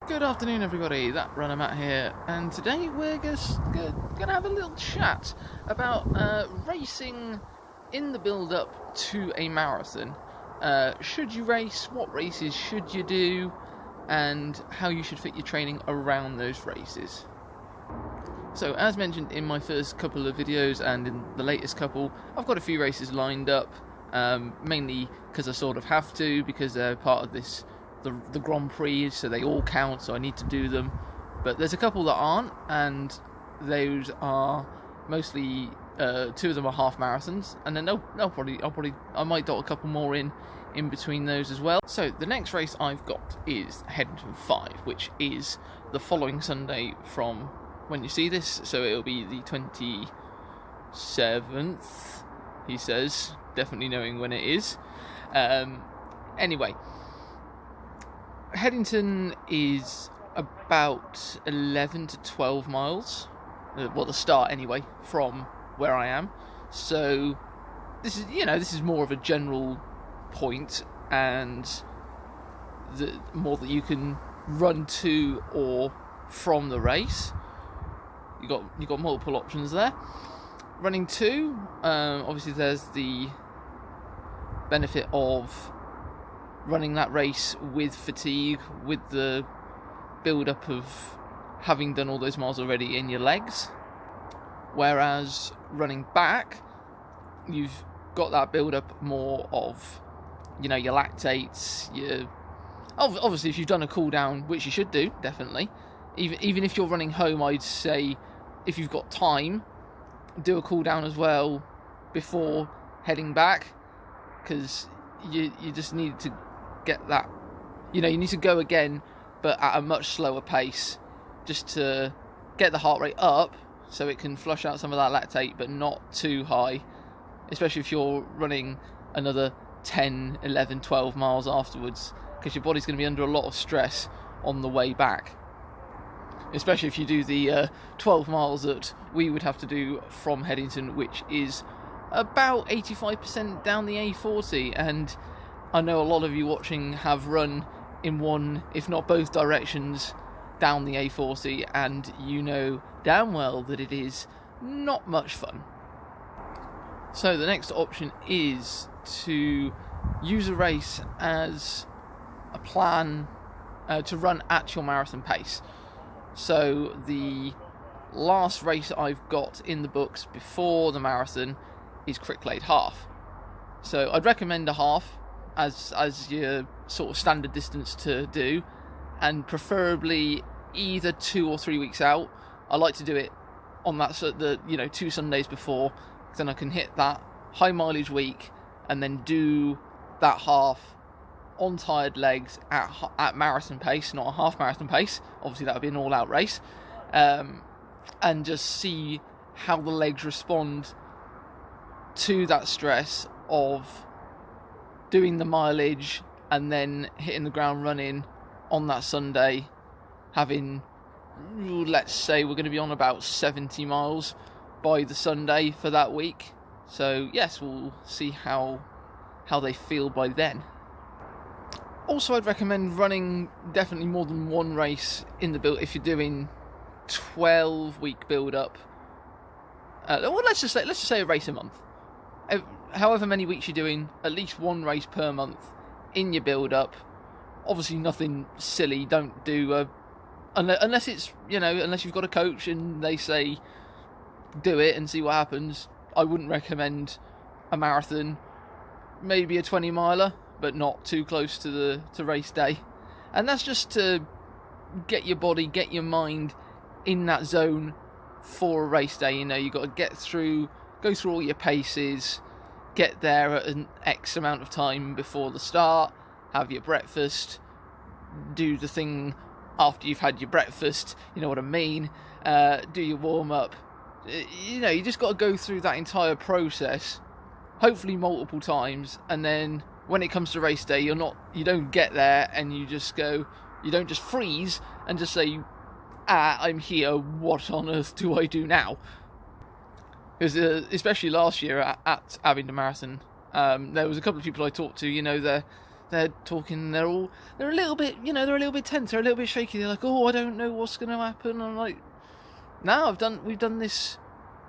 Good afternoon, everybody. That Runner Matt here, and today we're just gonna have a little chat about racing in the build-up to a marathon. Should you race? What races should you do? And how you should fit your training around those races. So, as mentioned in my first couple of videos and in the latest couple, I've got a few races lined up, mainly because I sort of have to, because they're part of the Grand Prix, so they all count, so I need to do them. But there's a couple that aren't, and those are mostly two of them are half marathons, and then I might dot a couple more in between those as well. So the next race I've got is Headington 5, which is the following Sunday from when you see this, so it'll be the 27th, he says, definitely knowing when it is. Anyway, Headington is about 11 to 12 miles, well, the start anyway, from where I am. So this is more of a general point, and the more that you can run to or from the race. You got multiple options there. Running to, obviously there's the benefit of running that race with fatigue, with the build-up of having done all those miles already in your legs. Whereas running back, you've got that build-up more of, your lactates, obviously if you've done a cool down, which you should do, definitely. Even if you're running home, I'd say if you've got time, do a cool down as well before heading back, because you just need to get that, you need to go again, but at a much slower pace, just to get the heart rate up so it can flush out some of that lactate, but not too high, especially if you're running another 10, 11, 12 miles afterwards, because your body's going to be under a lot of stress on the way back, especially if you do the 12 miles that we would have to do from Headington, which is about 85% down the A40, and I know a lot of you watching have run in one, if not both directions down the A40, and you know damn well that it is not much fun. So the next option is to use a race as a plan to run at your marathon pace. So the last race I've got in the books before the marathon is Cricklade Half. So I'd recommend a half as your sort of standard distance to do, and preferably either 2 or 3 weeks out. I like to do it on that 2 Sundays before, then I can hit that high mileage week and then do that half on tired legs at marathon pace, not a half marathon pace. Obviously that would be an all-out race, and just see how the legs respond to that stress of doing the mileage and then hitting the ground running on that Sunday, having, let's say we're going to be on about 70 miles by the Sunday for that week. So yes, we'll see how they feel by then. Also, I'd recommend running definitely more than one race in the build if you're doing 12-week build-up. Well, let's just say a race a month. However many weeks you're doing, at least one race per month in your build-up. Obviously, nothing silly. Don't do unless it's unless you've got a coach and they say do it and see what happens. I wouldn't recommend a marathon. Maybe a 20-miler, but not too close to race day. And that's just to get your body, get your mind in that zone for a race day. You got to go through all your paces, get there at an X amount of time before the start, have your breakfast, do the thing after you've had your breakfast, you know what I mean, do your warm-up. You just got to go through that entire process, hopefully multiple times, and then when it comes to race day, you don't get there and you don't just freeze and just say, I'm here, what on earth do I do now? Because especially last year at Abingdon Marathon, there was a couple of people I talked to, they're talking. They're a little bit, they're a little bit tense. They're a little bit shaky. They're like, "Oh, I don't know what's going to happen." I'm like, "No, we've done this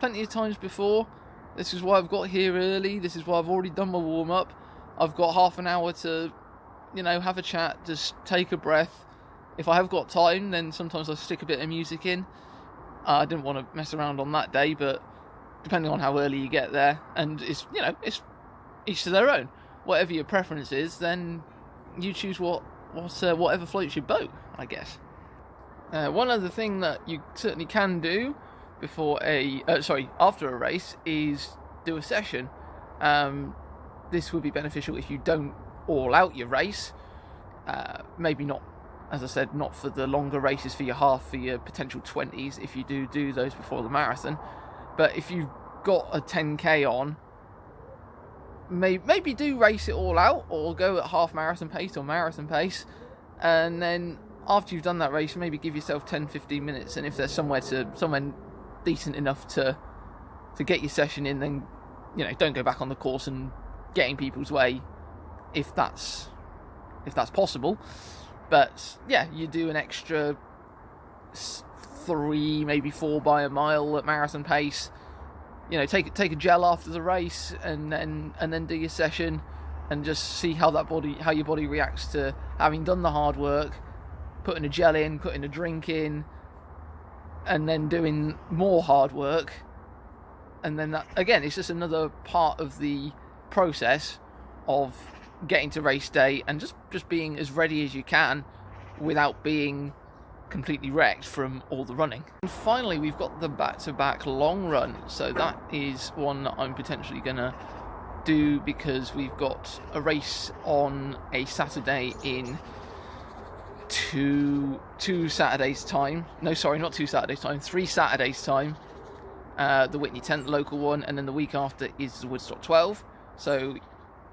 plenty of times before. This is why I've got here early. This is why I've already done my warm up. I've got half an hour to, have a chat, just take a breath. If I have got time, then sometimes I stick a bit of music in. I didn't want to mess around on that day, but depending on how early you get there, and it's each to their own. Whatever your preference is, then you choose whatever floats your boat, I guess. One other thing that you certainly can do after a race is do a session. This would be beneficial if you don't all out your race. Maybe not, as I said, not for the longer races, for your half, for your potential 20s, if you do those before the marathon. But if you've got a 10k on, maybe do race it all out, or go at half marathon pace or marathon pace, and then after you've done that race, maybe give yourself 10-15 minutes, and if there's somewhere decent enough to get your session in, then don't go back on the course and get in people's way if that's possible. But yeah, you do an extra 3, maybe 4 by a mile at marathon pace. Take a gel after the race, and then do your session, and just see how your body reacts to having done the hard work, putting a gel in, putting a drink in, and then doing more hard work. And then that, again, it's just another part of the process of getting to race day and just being as ready as you can without being completely wrecked from all the running. And finally, we've got the back-to-back long run. So that is one that I'm potentially gonna do, because we've got a race on a Saturday in two Saturdays time. No, sorry, not 2 Saturdays time, 3 Saturdays time. The Whitney 10th local one, and then the week after is the Woodstock 12. So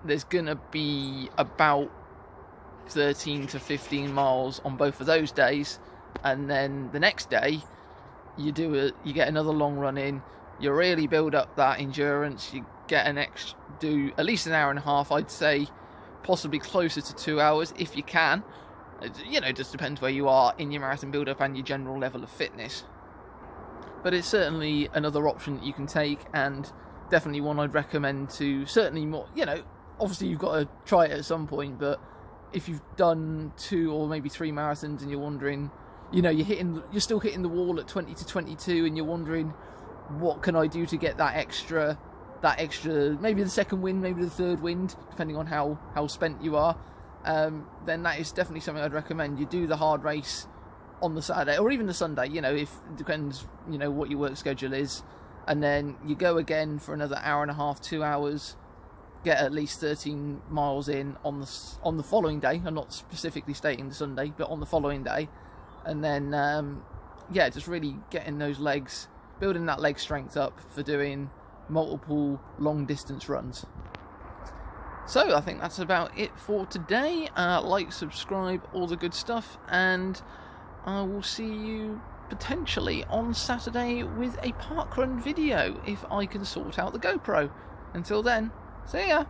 there's gonna be about 13 to 15 miles on both of those days, and then the next day you get another long run in. You really build up that endurance. You get do at least an hour and a half, I'd say, possibly closer to 2 hours if you can. It just depends where you are in your marathon build-up and your general level of fitness. But it's certainly another option that you can take, and definitely one I'd recommend to certainly more. Obviously you've got to try it at some point, but if you've done 2 or maybe 3 marathons and you're wondering, you're still hitting the wall at 20 to 22, and you're wondering, what can I do to get that extra, maybe the second wind, maybe the third wind, depending on how spent you are. Then that is definitely something I'd recommend. You do the hard race on the Saturday or even the Sunday, if it depends, what your work schedule is, and then you go again for another hour and a half, 2 hours, get at least 13 miles in on the following day. I'm not specifically stating the Sunday, but on the following day, and then just really getting those legs, building that leg strength up for doing multiple long distance runs. So I think that's about it for today. Like, subscribe, all the good stuff, and I will see you potentially on Saturday with a parkrun video if I can sort out the GoPro. Until then, see ya!